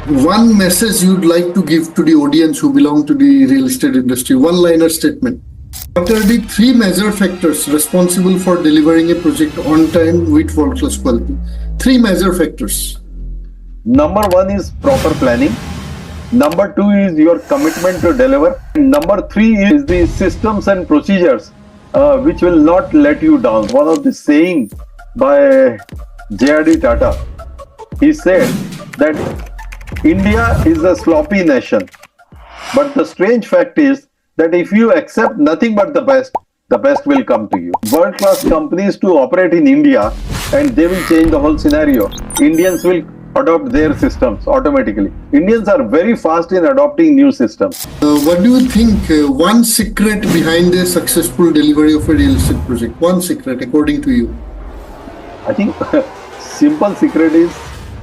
One message you'd like to give to the audience who belong to the real estate industry, one-liner statement. What are the three major factors responsible for delivering a project on time with world-class quality? Three major factors. Number one is proper planning. Number two is your commitment to deliver. And number three is the systems and procedures which will not let you down. One of the saying by J.R.D. Tata, he said that India is a sloppy nation. But the strange fact is that if you accept nothing but the best will come to you. World-class companies to operate in India and they will change the whole scenario. Indians will adopt their systems automatically. Indians are very fast in adopting new systems. What do you think one secret behind a successful delivery of a real estate project? One secret according to you? I think simple secret is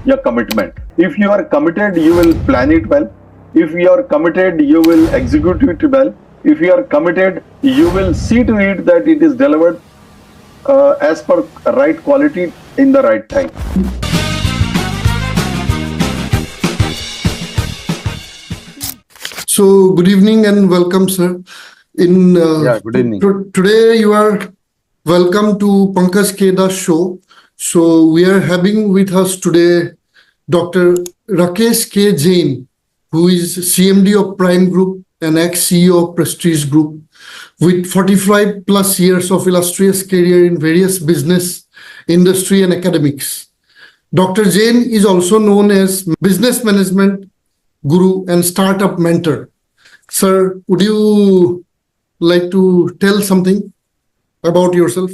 your commitment. If you are committed, you will plan it well. If you are committed, you will execute it well. If you are committed, you will see to it that it is delivered as per right quality in the right time. So, good evening and welcome, sir. Good evening. Today, you are welcome to Pankaj K Das show. So, we are having with us today Dr. Rakesh K Jain, who is CMD of Prime Group and ex-CEO of Prestige Group, with 45 plus years of illustrious career in various business, industry, and academics. Dr. Jain is also known as business management guru and startup mentor. Sir, would you like to tell something about yourself?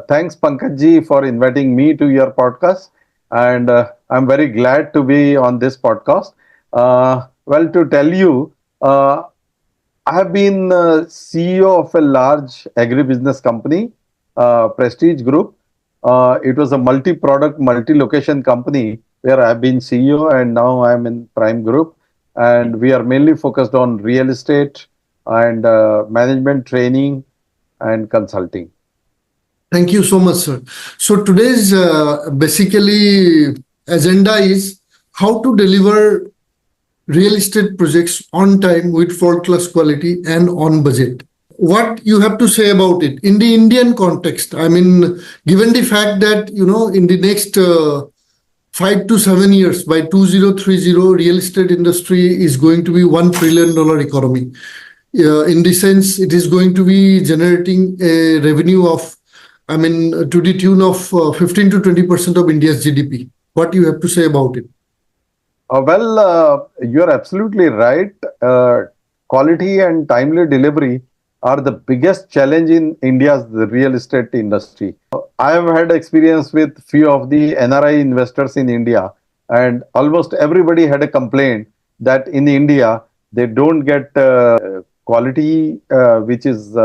Thanks, Pankaj ji, for inviting me to your podcast. And I'm very glad to be on this podcast. Well, to tell you, I have been CEO of a large agribusiness company, Prestige Group. It was a multi-product, multi-location company where I've been CEO and now I'm in Prime Group. And we are mainly focused on real estate and management training and consulting. Thank you so much, sir. So today's basically agenda is how to deliver real estate projects on time with world-class quality and on budget. What you have to say about it in the Indian context? I mean, given the fact that, in the next 5 to 7 years, by 2030, real estate industry is going to be $1 trillion economy. In the sense, it is going to be generating a revenue of, to the tune of 15 to 20% of India's GDP. What you have to say about it? You're absolutely right. Quality and timely delivery are the biggest challenge in India's real estate industry. I have had experience with few of the NRI investors in India, and almost everybody had a complaint that in India, they don't get quality which is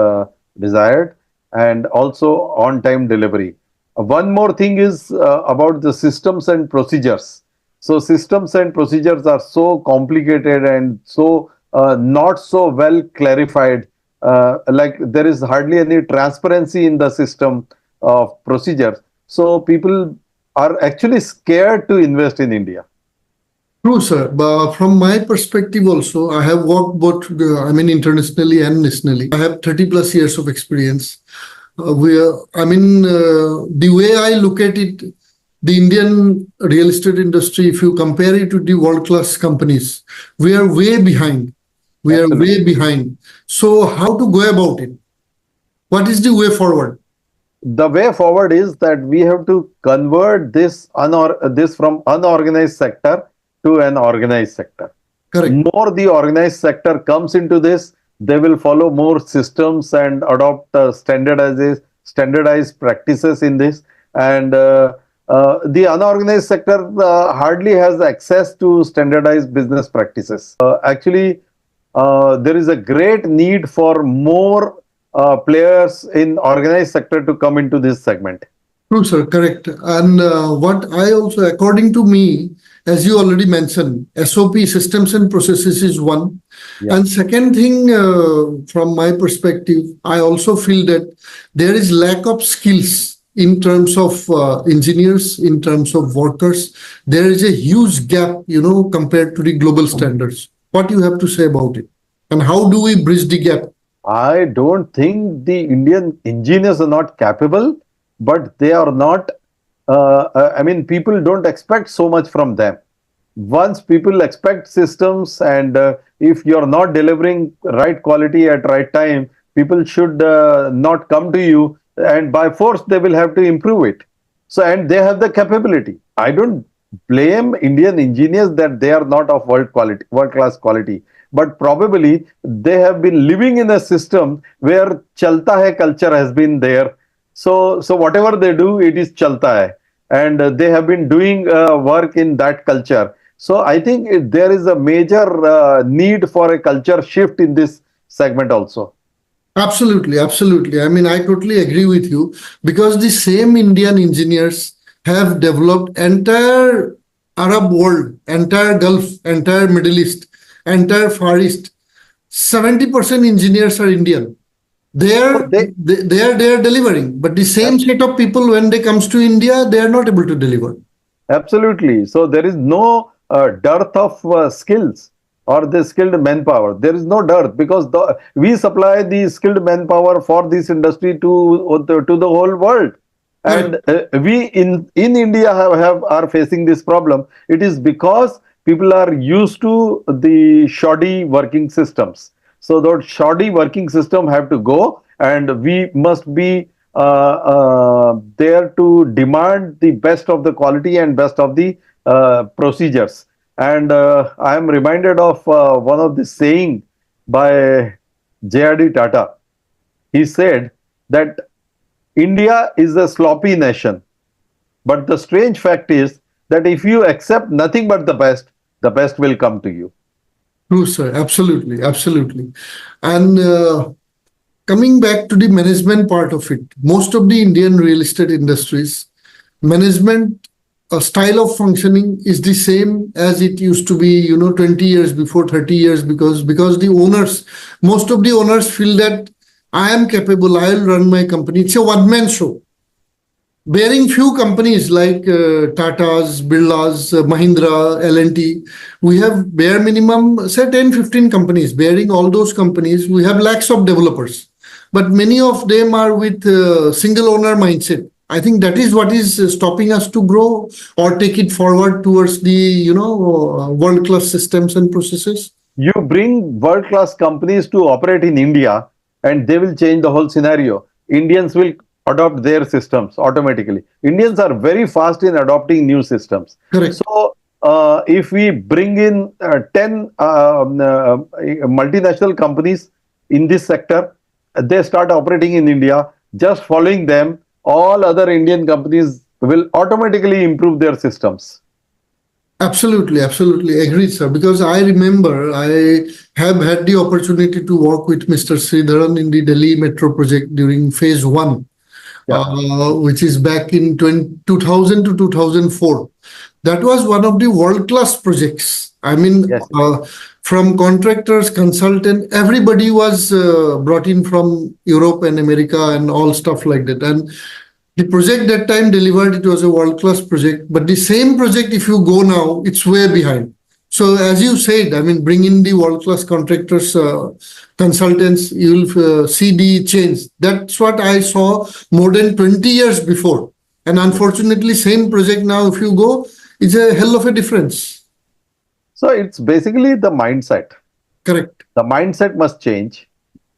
desired and also on-time delivery. One more thing is about the systems and procedures. So systems and procedures are so complicated and so not so well clarified. Like there is hardly any transparency in the system of procedures. So people are actually scared to invest in India. True, sir. But from my perspective also, I have worked both, internationally and nationally. I have 30 plus years of experience. The way I look at it, the Indian real estate industry, if you compare it to the world-class companies, we are way behind. Way behind. So how to go about it? What is the way forward? The way forward is that we have to convert this from unorganized sector to an organized sector. Correct. More the organized sector comes into this, they will follow more systems and adopt standardized practices in this. And the unorganized sector hardly has access to standardized business practices. There is a great need for more players in organized sector to come into this segment. True, sir. Correct. And what I also, according to me, as you already mentioned, SOP, systems and processes is one. Yeah. And second thing, from my perspective, I also feel that there is lack of skills in terms of engineers, in terms of workers, there is a huge gap, compared to the global standards. What you have to say about it? And how do we bridge the gap? I don't think the Indian engineers are not capable, but they are not. I mean, people don't expect so much from them. Once people expect systems, and if you're not delivering right quality at right time, people should not come to you, and by force they will have to improve it. So, and they have the capability. I don't blame Indian engineers that they are not of world class quality, but probably they have been living in a system where chalta hai culture has been there. So whatever they do, it is chalta hai, and they have been doing work in that culture. So I think there is a major need for a culture shift in this segment also. Absolutely, absolutely. I mean, I totally agree with you because the same Indian engineers have developed entire Arab world, entire Gulf, entire Middle East, entire Far East. 70% engineers are Indian. They So are they they are delivering, but the same set of people when they comes to India, they are not able to deliver. Absolutely. So there is no dearth of skills or the skilled manpower. There is no dearth because we supply the skilled manpower for this industry to the whole world. Correct. And we in India have are facing this problem. It is because people are used to the shoddy working systems. So those shoddy working system have to go, and we must be there to demand the best of the quality and best of the procedures. And I am reminded of one of the saying by J.R.D. Tata. He said that India is a sloppy nation, but the strange fact is that if you accept nothing but the best will come to you. True, sir. Absolutely, absolutely. And coming back to the management part of it, most of the Indian real estate industries, management style of functioning is the same as it used to be, 20 years before, 30 years, because the owners, most of the owners feel that I am capable, I'll run my company. It's a one-man show. Bearing few companies like Tata's, Birla's, Mahindra, L&T, we have bare minimum, say 10, 15 companies. Bearing all those companies, we have lakhs of developers. But many of them are with single owner mindset. I think that is what is stopping us to grow or take it forward towards the, world-class systems and processes. You bring world class companies to operate in India, and they will change the whole scenario. Indians will adopt their systems automatically. Indians are very fast in adopting new systems. Correct. So, if we bring in 10 multinational companies in this sector, they start operating in India, just following them, all other Indian companies will automatically improve their systems. Absolutely, absolutely agreed, sir. Because I remember I have had the opportunity to work with Mr. Sridharan in the Delhi Metro project during phase one, Yeah. which is back in 2000 to 2004. That was one of the world-class projects. I mean, Yes. from contractors, consultant, everybody was brought in from Europe and America and all stuff like that. And the project that time delivered, it was a world-class project. But the same project, if you go now, it's way behind. So as you said, I mean, bring in the world-class contractors, consultants, you'll see the change. That's what I saw more than 20 years before. And unfortunately, same project now, if you go, it's a hell of a difference. So it's basically the mindset. Correct. The mindset must change.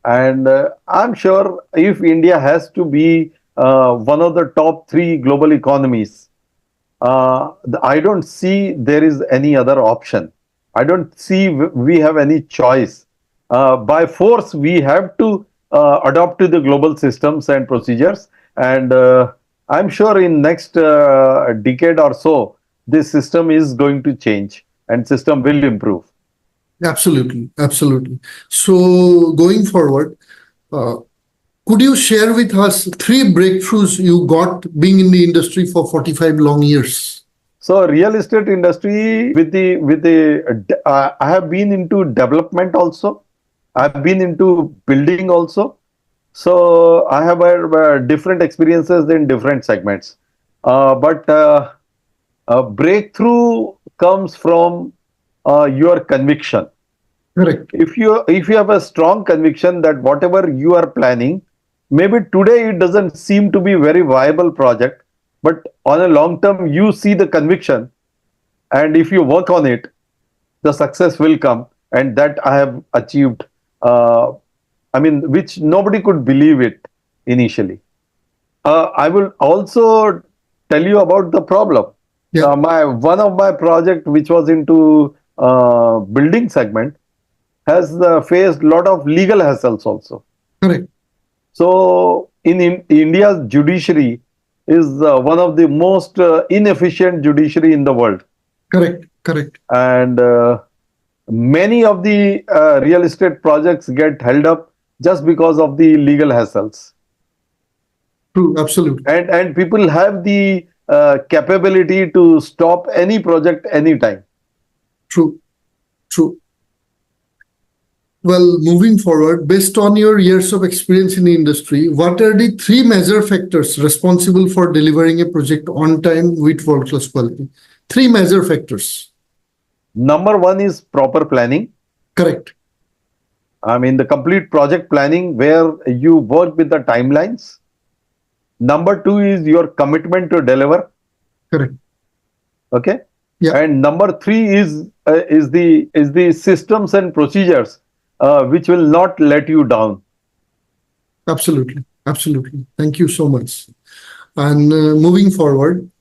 And I'm sure if India has to be one of the top three global economies, I don't see there is any other option. I don't see we have any choice. By force, we have to adopt to the global systems and procedures. And I'm sure in next decade or so, this system is going to change and system will improve. Absolutely. Absolutely. So going forward, uh, could you share with us three breakthroughs you got being in the industry for 45 long years? So real estate industry I have been into development also. I've been into building also. So I have different experiences in different segments. But a breakthrough comes from your conviction. Correct. If you have a strong conviction that whatever you are planning, maybe today it doesn't seem to be very viable project, but on a long term you see the conviction, and if you work on it, the success will come. And that I have achieved. Uh, I mean, which nobody could believe it initially. I will also tell you about the problem. Yeah. My one of my project, which was into building segment, has faced lot of legal hassles also. Correct. So in India's judiciary is one of the most inefficient judiciary in the world, Correct. Correct. and many of the real estate projects get held up just because of the legal hassles. True. Absolutely. And people have the capability to stop any project anytime. True. True. Well, moving forward, based on your years of experience in the industry, what are the three major factors responsible for delivering a project on time with world-class quality? Three major factors. Number one is proper planning. Correct. I mean, the complete project planning where you work with the timelines. Number two is your commitment to deliver. Correct. Okay. Yeah. And number three is the systems and procedures which will not let you down. Absolutely. Absolutely. Thank you so much. And moving forward,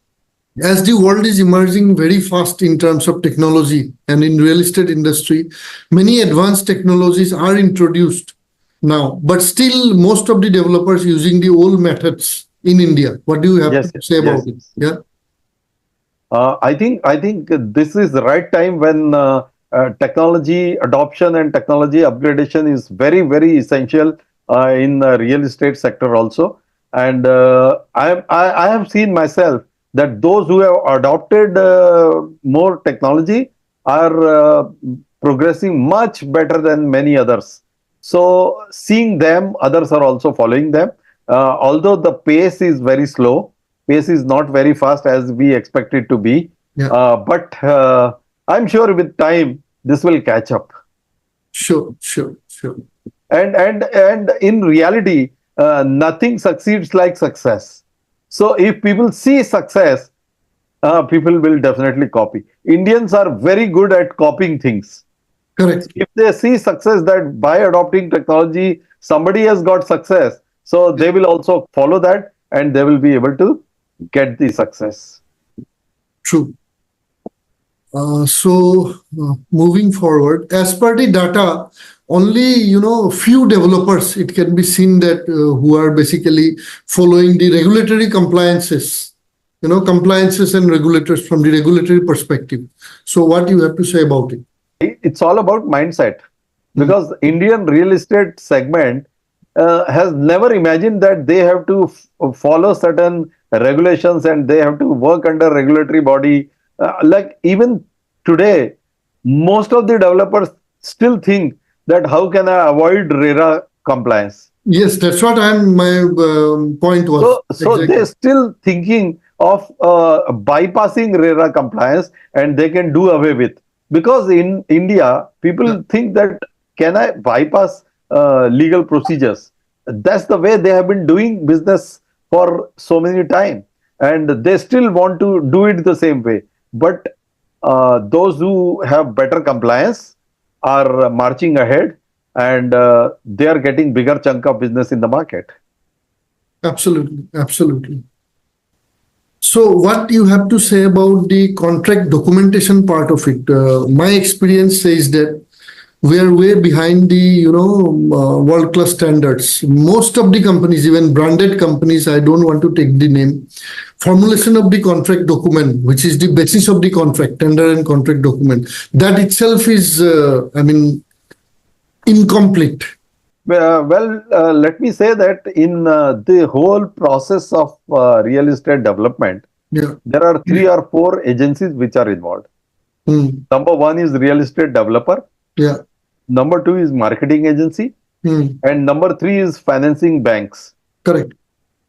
as the world is emerging very fast in terms of technology and in real estate industry, many advanced technologies are introduced now, but still most of the developers using the old methods in India. What do you have Yes, to say yes. about it? Yeah. I think this is the right time when technology adoption and technology upgradation is very, very essential in the real estate sector also. And I have seen myself that those who have adopted more technology are progressing much better than many others. So seeing them, others are also following them. Although the pace is very slow, pace is not very fast as we expect it to be. Yeah. But I'm sure with time this will catch up. Sure. Sure. Sure. And in reality, nothing succeeds like success. So if people see success, people will definitely copy. Indians are very good at copying things. Correct. If they see success that by adopting technology somebody has got success, so they will also follow that and they will be able to get the success. True. So moving forward, as per the data, only few developers it can be seen that who are basically following the regulatory compliances, compliances and regulators from the regulatory perspective. So what you have to say about it? It's all about mindset, because Indian real estate segment has never imagined that they have to follow certain regulations and they have to work under regulatory body. Like even today, most of the developers still think that how can I avoid RERA compliance? Yes, that's what my point was. So Exactly. they're still thinking of bypassing RERA compliance and they can do away with. Because in India, people think that can I bypass legal procedures? That's the way they have been doing business for so many time, and they still want to do it the same way. But those who have better compliance are marching ahead, and they are getting bigger chunk of business in the market. Absolutely, absolutely. So what you have to say about the contract documentation part of it? My experience says that we are way behind the world-class standards. Most of the companies, even branded companies, I don't want to take the name, formulation of the contract document, which is the basis of the contract, tender and contract document, that itself is, incomplete. Let me say that in the whole process of real estate development, Yeah. there are 3 or 4 agencies which are involved. Mm. Number one is real estate developer. Yeah. Number two is marketing agency. Hmm. and number three is financing banks. Correct.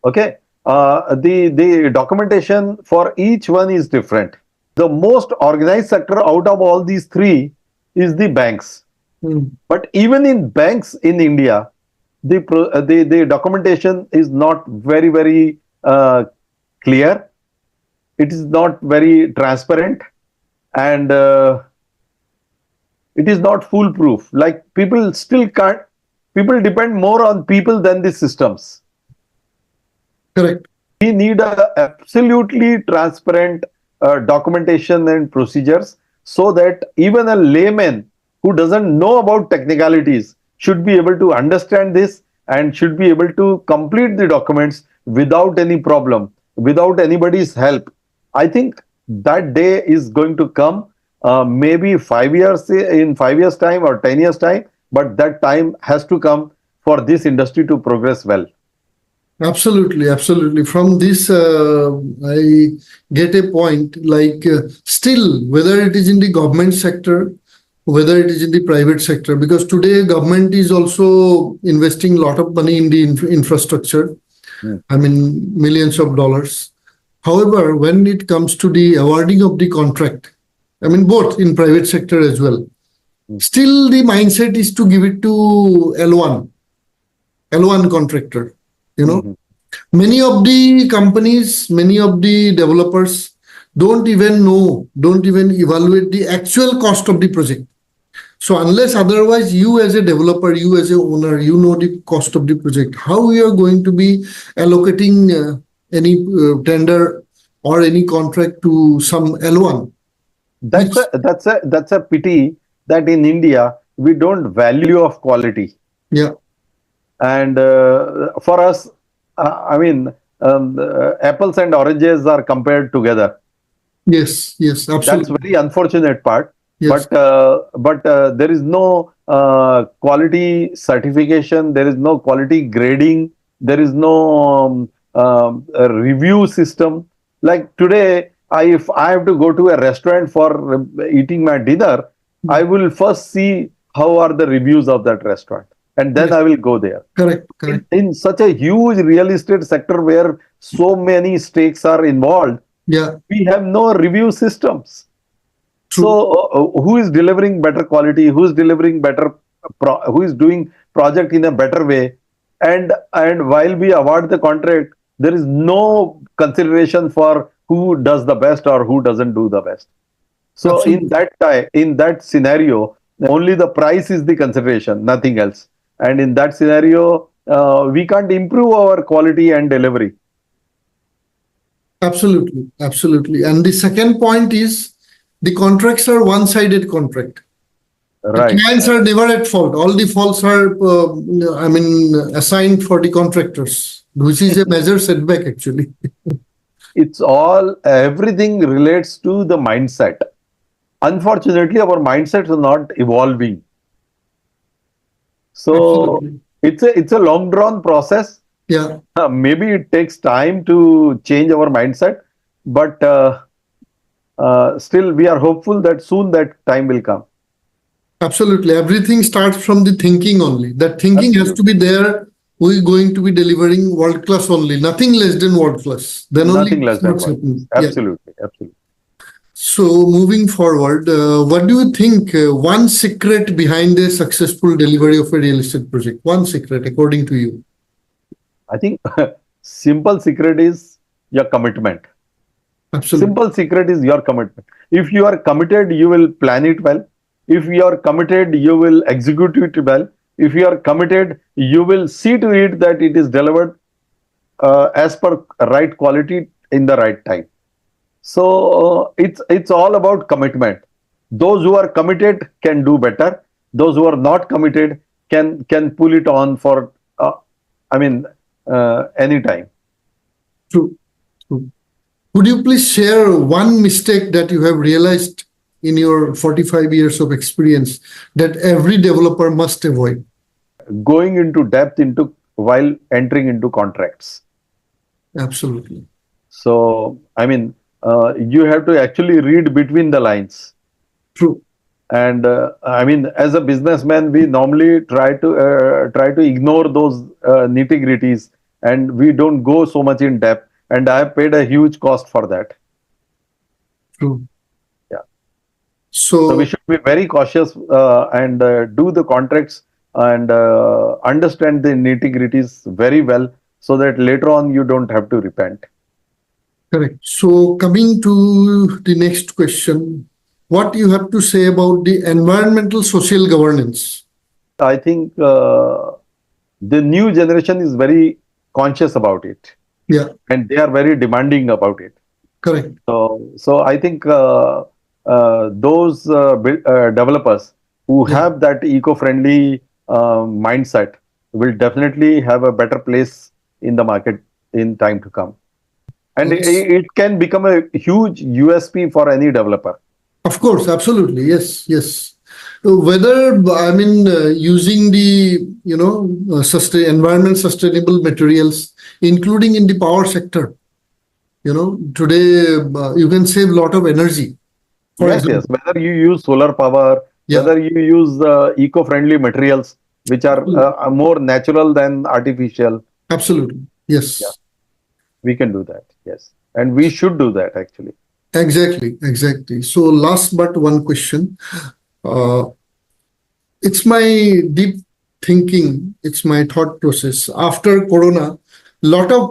Okay, the documentation for each one is different. The most organized sector out of all these three is the banks. Hmm. But even in banks in India, the documentation is not very clear. It is not very transparent, and it is not foolproof. Like people still can't. People depend more on people than the systems. Correct. We need a absolutely transparent documentation and procedures, so that even a layman who doesn't know about technicalities should be able to understand this and should be able to complete the documents without any problem, without anybody's help. I think that day is going to come, maybe 5 years, in 5 years time or 10 years time, but that time has to come for this industry to progress well. Absolutely, absolutely. From this, I get a point. Like, still, whether it is in the government sector, whether it is in the private sector, because today government is also investing a lot of money in the infrastructure. Mm. I mean, millions of dollars. However, when it comes to the awarding of the contract, I mean, both in private sector as well, Mm. still the mindset is to give it to L1 contractor. You know, Mhm. many of the companies, many of the developers don't even evaluate the actual cost of the project. So unless otherwise, you as a developer, you as a owner, you know the cost of the project. How you are going to be allocating any tender or any contract to some L1, That's which, a pity that in India we don't value of quality. yeah, And for us, I mean, apples and oranges are compared together. yes, yes, That's absolutely, very unfortunate part. yes, But there is no quality certification. There is no quality grading. There is no a review system. Like today, if I have to go to a restaurant for eating my dinner, I will first see how are the reviews of that restaurant, and then yes, I will go there. correct, In, correct, in such a huge real estate sector where so many stakes are involved, yeah, we have no review systems. So, true, who is delivering better quality? Who is delivering better? Who is doing project in a better way? And while we award the contract, there is no consideration for who does the best or who doesn't do the best. So, absolutely. in that scenario, only the price is the consideration, nothing else. And in that scenario, we can't improve our quality and delivery. Absolutely, absolutely. And the second point is the contracts are one-sided contract. The Right. clients are never at fault. All the faults are, I mean, assigned for the contractors, which is a major setback actually. It's all, everything relates to the mindset. Unfortunately, our mindsets are not evolving. So Absolutely. it's a long drawn process. Yeah, Maybe it takes time to change our mindset, but still we are hopeful that soon that time will come. absolutely. Everything starts from the thinking only. That thinking has to Absolutely. be there. We're going to be delivering world class only, nothing less than world class. Then only Nothing it less than starts what. happening. Yeah. Absolutely. Absolutely. So moving forward, what do you think? One secret behind a successful delivery of a real estate project. One secret, according to you. I think simple secret is your commitment. Absolutely. Simple secret is your commitment. If you are committed, you will plan it well. If you are committed, you will execute it well. If you are committed, you will see to it that it is delivered as per right quality in the right time. So it's all about commitment. Those who are committed can do better. Those who are not committed can pull it on for I mean any time. True. True. Could you please share one mistake that you have realized in your 45 years of experience that every developer must avoid? Going into depth into while entering into contracts. Absolutely. So, I mean, you have to actually read between the lines. True. And I mean, as a businessman, we normally try to ignore those nitty gritties, and we don't go so much in depth. And I have paid a huge cost for that. True. Yeah. So we So should be very cautious and do the contracts and understand the nitty gritties very well, so that later on you don't have to repent. correct. So coming to the next question, what you have to say about the environmental social governance? I think the new generation is very conscious about it, Yeah, and they are very demanding about it. correct. So I think those developers who Yeah, have that eco-friendly mindset will definitely have a better place in the market in time to come, and yes. it can become a huge USP for any developer. Of course, absolutely. Yes, yes. Whether I mean using the sustain environment sustainable materials, including in the power sector. Today you can save a lot of energy. For Yes, yes. example, Whether you use solar power, yeah, whether you use eco-friendly materials, which are absolutely, more natural than artificial, absolutely. yeah, Yes, we can do that. Yes, and we should do that actually. exactly, exactly. So last but one question. Uh, it's my deep thinking. It's my thought process. After Corona, lot of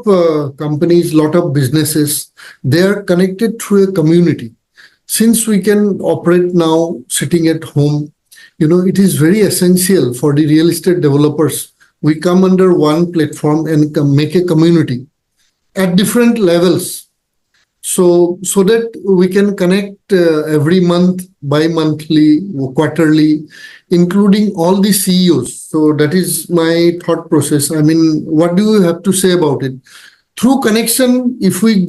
companies, lot of businesses, they are connected through a community. Since we can operate now sitting at home, it is very essential for the real estate developers. We come under one platform and make a community at different levels, so that we can connect every month, bi-monthly, quarterly, including all the CEOs. So that is my thought process. I mean, what do you have to say about it? Through connection, if we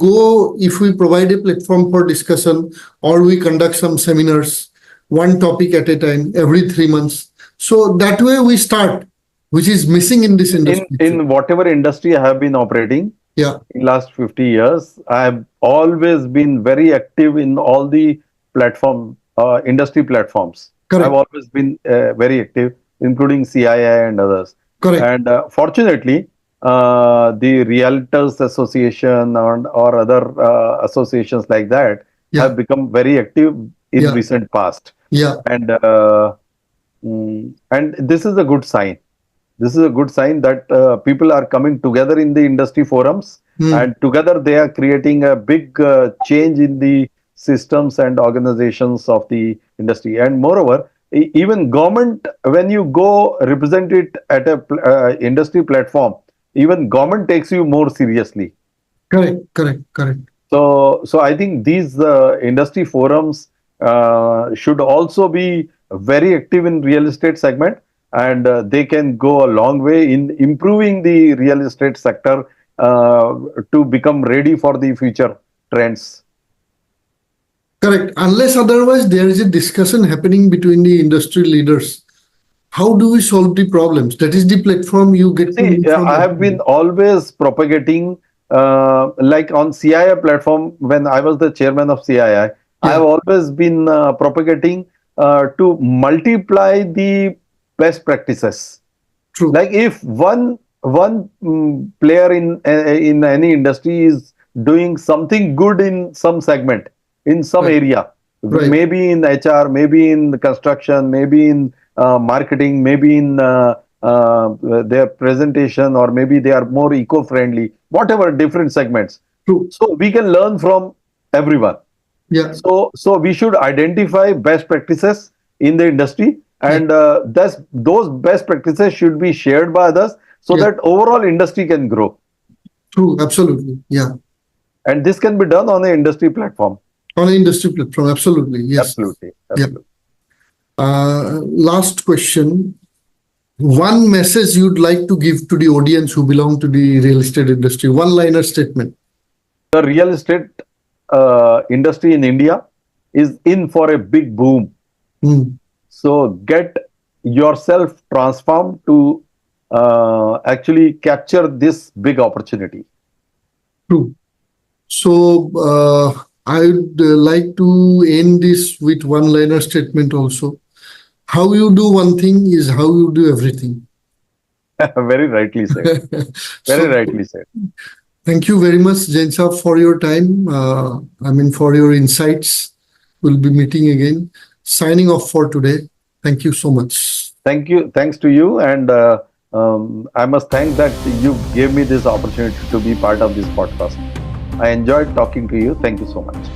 provide a platform for discussion, or we conduct some seminars, one topic at a time, every 3 months. So that way we start, which is missing in this In industry. in whatever industry I have been operating Yeah, in last 50 years, I have always been very active in all the industry platforms. I've correct, always been very active, including CII and others. correct. And fortunately, the Realtors Association or other associations like that Yeah, have become very active in yeah, recent past. yeah, And and this is a good sign. This is a good sign that people are coming together in the industry forums, hmm, and together they are creating a big change in the systems and organizations of the industry. And moreover, even government, when you go represent it at a industry platform, even government takes you more seriously. correct, correct, correct. So I think these industry forums should also be very active in real estate segment, and they can go a long way in improving the real estate sector to become ready for the future trends. Correct. Unless otherwise, there is a discussion happening between the industry leaders. How do we solve the problems? That is the platform you get to See, know from I have been everybody. always propagating, like on CII platform, when I was the chairman of CII, I have Yeah, always been propagating to multiply the best practices. true. Like if one player in any industry is doing something good in some segment, in some Right, area, right. maybe in HR, maybe in construction, maybe in marketing, maybe in their presentation, or maybe they are more eco-friendly, whatever different segments. True. So we can learn from everyone. Yeah, So we should identify best practices in the industry, yeah, and those best practices should be shared by others, so yeah. that overall industry can grow. True. Absolutely. Yeah. And this can be done on an industry platform. On an industry platform. Absolutely. Yes. Absolutely, Yeah. absolutely. Last question. One message you'd like to give to the audience who belong to the real estate industry. One liner statement. The real estate industry in India is in for a big boom. Hmm, So get yourself transformed to actually capture this big opportunity. true. So, I would like to end this with one-liner statement also. How you do one thing is how you do everything. Very rightly said. Very So rightly said. thank you very much, Jain Saab, for your time. For your insights. We'll be meeting again. Signing off for today. Thank you so much. Thank you. Thanks to you. And I must thank that you gave me this opportunity to be part of this podcast. I enjoyed talking to you. Thank you so much.